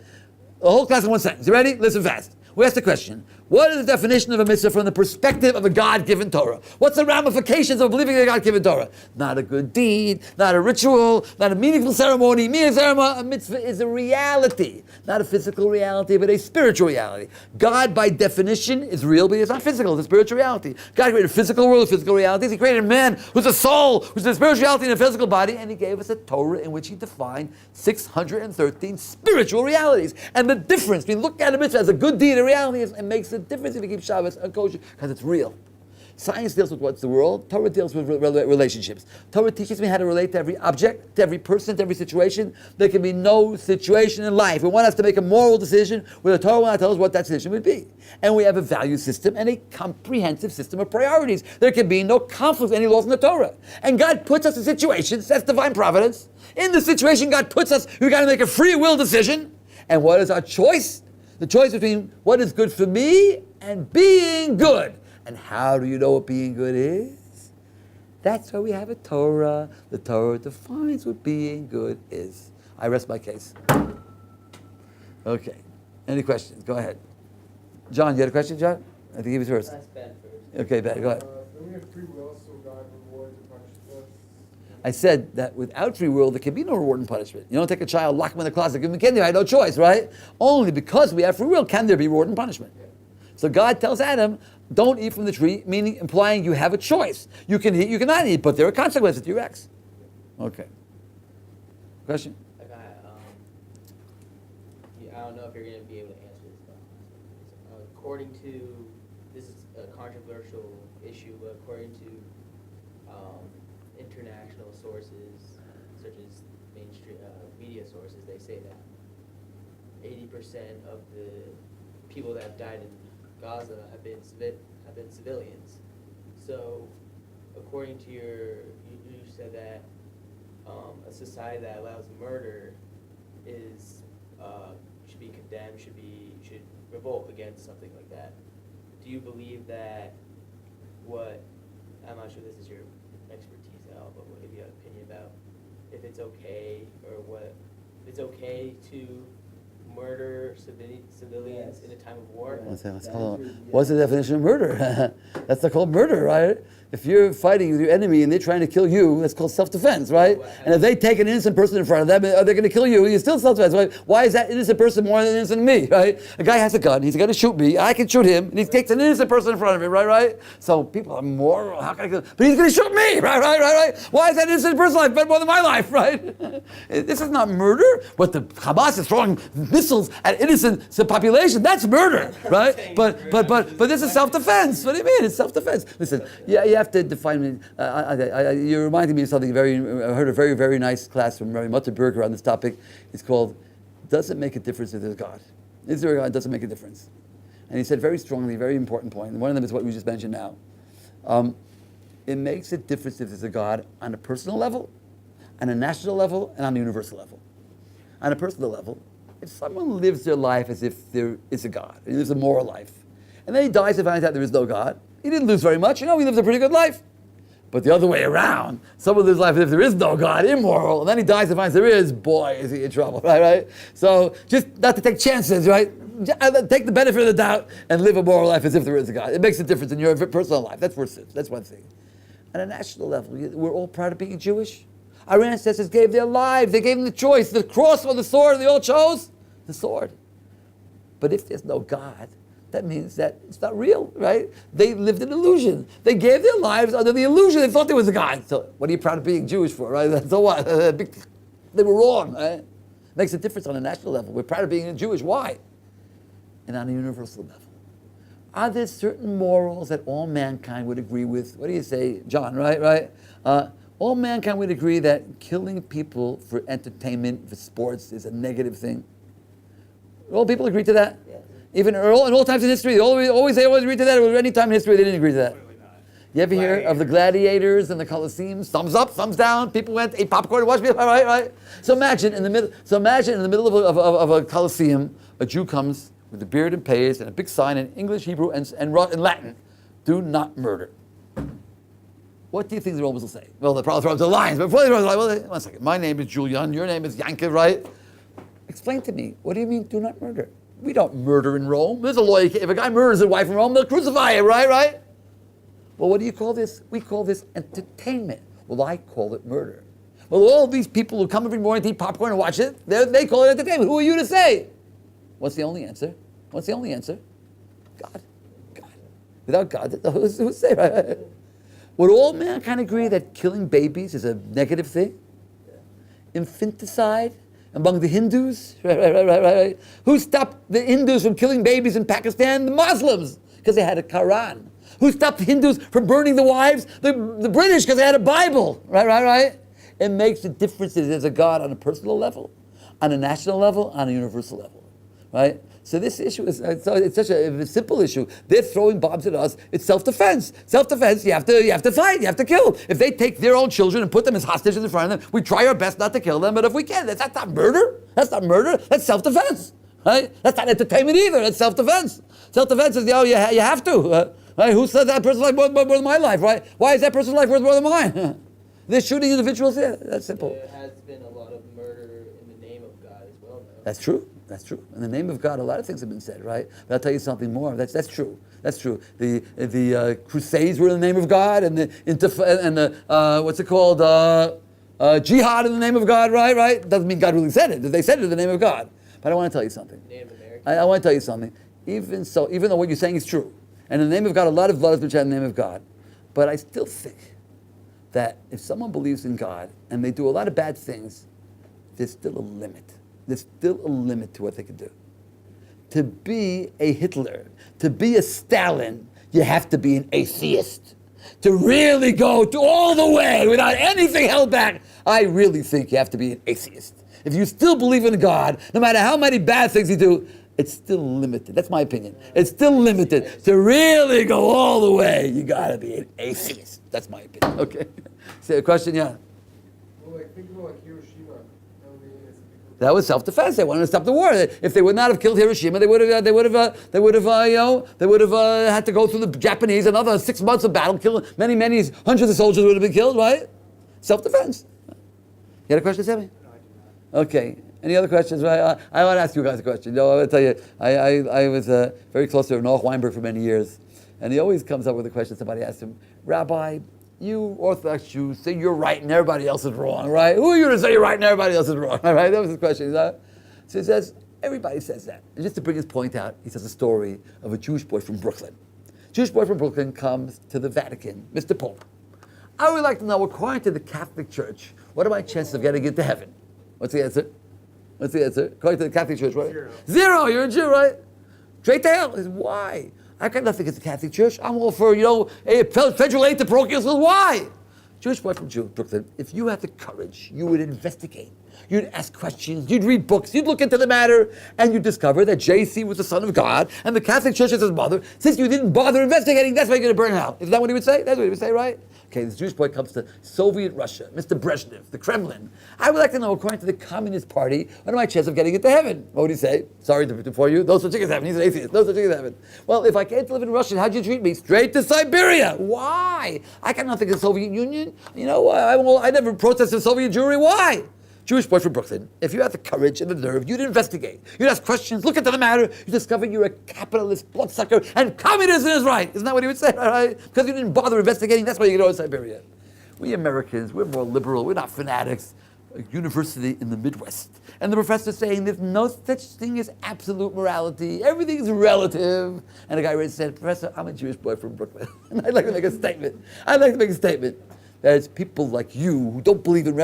The whole class in one sentence. You ready? Listen fast. We ask the question, what is the definition of a mitzvah from the perspective of a God-given Torah? What's the ramifications of believing in a God-given Torah? Not a good deed, not a ritual, not a meaningful ceremony. A mitzvah is a reality. Not a physical reality, but a spiritual reality. God, by definition, is real, but it's not physical. It's a spiritual reality. God created a physical world of physical realities. He created man who's a soul, who's a spiritual reality in a physical body, and he gave us a Torah in which he defined 613 spiritual realities. And the difference between looking at a mitzvah as a good deed, reality is, it makes a difference if you keep Shabbos kosher because it's real. Science deals with what's the world. Torah deals with relationships. Torah teaches me how to relate to every object, to every person, to every situation. There can be no situation in life. We want us to make a moral decision where the Torah will not tell us what that decision would be. And we have a value system and a comprehensive system of priorities. There can be no conflict, any laws in the Torah. And God puts us in situations, that's divine providence. In the situation God puts us, we've got to make a free will decision. And what is our choice? The choice between what is good for me and being good. And how do you know what being good is? That's why we have a Torah. The Torah defines what being good is. I rest my case. Okay. Any questions? Go ahead. John, you had a question, John? I think he was first. That's bad first. Okay, bad. Go ahead. Don't we have free will, so God rewards and punishes us? I said that without free will, there can be no reward and punishment. You don't take a child, lock him in the closet, give him candy, I had no choice, right? Only because we have free will can there be reward and punishment. Yeah. So God tells Adam, don't eat from the tree, meaning implying you have a choice. You can eat, you cannot eat, but there are consequences to your acts. Okay. Question? Okay, I don't know if you're going to be able to answer this, but according to, this is a controversial issue, but according to international sources, such as mainstream media sources, they say that 80% of the people that have died in Gaza have been civilians. So, according to you said that a society that allows murder is should be condemned, should revolt against something like that. Do you believe that I'm not sure this is your expertise at all, but if you have an opinion about if it's okay or if it's okay to murder civilians in a time of war? What's the definition of murder? That's called murder, right? If you're fighting with your enemy and they're trying to kill you, that's called self-defense, right? And if they take an innocent person in front of them, they're going to kill you, you're still self-defense, right? Why is that innocent person more than innocent than me, right? A guy has a gun, he's going to shoot me, I can shoot him, and he takes an innocent person in front of him, right? So people are moral, how can I kill him? But he's going to shoot me, right? Why is that innocent person's life better more than my life, right? This is not murder. What the Hamas is throwing missiles at innocent population, that's murder, right? But this is self-defense. What do you mean? It's self-defense. Listen, you have to define. You're reminding me of something very. I heard a very, very nice class from Rabbi Mutterberger on this topic. It's called "Does it make a difference if there's God? Is there a God? Does it make a difference?" And he said very strongly, very important point. And one of them is what we just mentioned now. It makes a difference if there's a God on a personal level, on a national level, and on a universal level. On a personal level, if someone lives their life as if there is a God, he lives a moral life, and then he dies and finds out there is no God, he didn't lose very much. He lived a pretty good life. But the other way around, someone lives life as if there is no God, immoral, and then he dies and finds there is, boy, is he in trouble, right? So just not to take chances, right? Take the benefit of the doubt and live a moral life as if there is a God. It makes a difference in your personal life. That's worth it. That's one thing. On a national level, we're all proud of being Jewish. Our ancestors gave their lives. They gave them the choice, the cross or the sword. They all chose the sword. But if there's no God, that means that it's not real, right? They lived an illusion. They gave their lives under the illusion. They thought there was a God. So what are you proud of being Jewish for, right? So what? They were wrong, right? Makes a difference on a national level. We're proud of being Jewish. Why? And on a universal level. Are there certain morals that all mankind would agree with? What do you say, John, right? All mankind would agree that killing people for entertainment, for sports, is a negative thing. All people agree to that? Yeah. Even in all times in history, they always agree to that, or any time in history they didn't agree to that. Clearly not. You ever hear of the gladiators and the Colosseum? Thumbs up, thumbs down. People went, ate popcorn, and watched people. Right. So imagine in the middle of a Colosseum, a Jew comes with a beard and pays and a big sign in English, Hebrew, and in Latin: "Do not murder." What do you think the Romans will say? Well, they'll probably throw up the lines, but before they throw up the lines, well, one second. My name is Julian. Your name is Yankov, right? Explain to me. What do you mean, do not murder? We don't murder in Rome. There's a law. If a guy murders his wife in Rome, they'll crucify him, right? Well, what do you call this? We call this entertainment. Well, I call it murder. Well, all these people who come every morning to eat popcorn and watch it, they call it entertainment. Who are you to say? What's the only answer? God. Without God, who's to say, right? Would all mankind agree that killing babies is a negative thing? Infanticide among the Hindus? Right. Who stopped the Hindus from killing babies in Pakistan? The Muslims, because they had a Quran. Who stopped the Hindus from burning the wives? The British, because they had a Bible. Right. It makes a difference if there's a God on a personal level, on a national level, on a universal level. Right? So this issue is it's such a simple issue. They're throwing bombs at us. It's self-defense. Self-defense. You have to fight. You have to kill. If they take their own children and put them as hostages in front of them, we try our best not to kill them. But if we can, that's not murder. That's not murder. That's self-defense. Right? That's not entertainment either. That's self-defense. Self-defense is you have to. Right? Who said that person's life more than my life? Right? Why is that person's life worth more than mine? They're shooting individuals. Yeah, that's simple. There has been a lot of murder in the name of God as well, though. That's true. In the name of God, a lot of things have been said, right? But I'll tell you something more. That's true. The Crusades were in the name of God, and the what's it called? Jihad in the name of God, right? Doesn't mean God really said it. They said it in the name of God. But I want to tell you something. Native American. I want to tell you something. Even though what you're saying is true, and in the name of God, a lot of blood has been shed in the name of God, but I still think that if someone believes in God and they do a lot of bad things, there's still a limit. There's still a limit to what they can do. To be a Hitler, to be a Stalin, you have to be an atheist. To really go to all the way without anything held back, I really think you have to be an atheist. If you still believe in God, no matter how many bad things you do, it's still limited. That's my opinion. It's still limited. To really go all the way, you gotta be an atheist. That's my opinion. Okay. Say a question, yeah. Well, think about Hiroshima. That was self-defense. They wanted to stop the war. If they would not have killed Hiroshima, they would have had to go through the Japanese another 6 months of battle, kill many hundreds of soldiers would have been killed. Right? Self-defense. You had a question, Sammy? No, I do not. Okay. Any other questions? I want to ask you guys a question. I want to tell you, I was very close to Noach Weinberg for many years, and he always comes up with a question. Somebody asked him, Rabbi, you Orthodox Jews say you're right and everybody else is wrong, right? Who are you to say you're right and everybody else is wrong, right? That was his question. So he says, everybody says that. And just to bring his point out, he says a story of a Jewish boy from Brooklyn. Jewish boy from Brooklyn comes to the Vatican, Mr. Pope. I would like to know, according to the Catholic Church, what are my chances of getting into heaven? What's the answer? According to the Catholic Church, what? Zero. You're a Jew, right? Straight to hell. Why? I got nothing against the Catholic Church. I'm all for, federal aid to parochial schools. Why? Jewish boy from Brooklyn, if you had the courage, you would investigate. You'd ask questions. You'd read books. You'd look into the matter. And you'd discover that JC was the son of God and the Catholic Church is his mother. Since you didn't bother investigating, that's why you're going to burn in hell. Isn't that what he would say? That's what he would say, right? Okay, this Jewish boy comes to Soviet Russia, Mr. Brezhnev, the Kremlin. I would like to know, according to the Communist Party, what are my chances of getting into heaven? What would he say? Sorry for you, no such thing as heaven. He's an atheist, no such thing as heaven. Well, if I can't live in Russia, how'd you treat me? Straight to Siberia. Why? I got nothing against the Soviet Union. You know, I never protested Soviet Jewry. Why? Jewish boy from Brooklyn, if you had the courage and the nerve, you'd investigate. You'd ask questions, look into the matter, you discover you're a capitalist bloodsucker and communism is right. Isn't that what he would say, all right? Because you didn't bother investigating, that's why you get to Siberia. We Americans, we're more liberal, we're not fanatics. A university in the Midwest. And the professor's saying there's no such thing as absolute morality. Everything's relative. And a guy raised his hand, Professor, I'm a Jewish boy from Brooklyn. And I'd like to make a statement. That it's people like you who don't believe in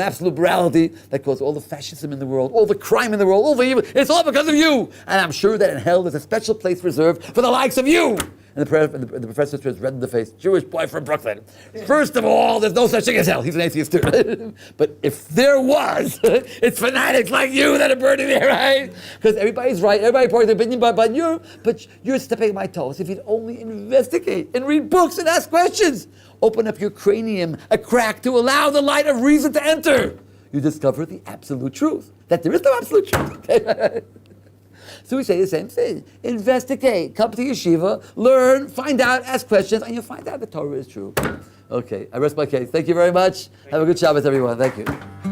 absolute morality that cause all the fascism in the world, all the crime in the world, all the evil. It's all because of you. And I'm sure that in hell there's a special place reserved for the likes of you. And the professor turns red in the face. Jewish boy from Brooklyn. First of all, there's no such thing as hell. He's an atheist too. But if there was, it's fanatics like you that are burning there, right? Because everybody's right. Everybody pours their opinion, but you're stepping on my toes. If you'd only investigate and read books and ask questions, open up your cranium a crack to allow the light of reason to enter, you discover the absolute truth. That there is no absolute truth. So we say the same thing. Investigate, come to yeshiva, learn, find out, ask questions, and you'll find out the Torah is true. Okay, I rest my case. Thank you very much. Have a good Shabbos, everyone. Thank you.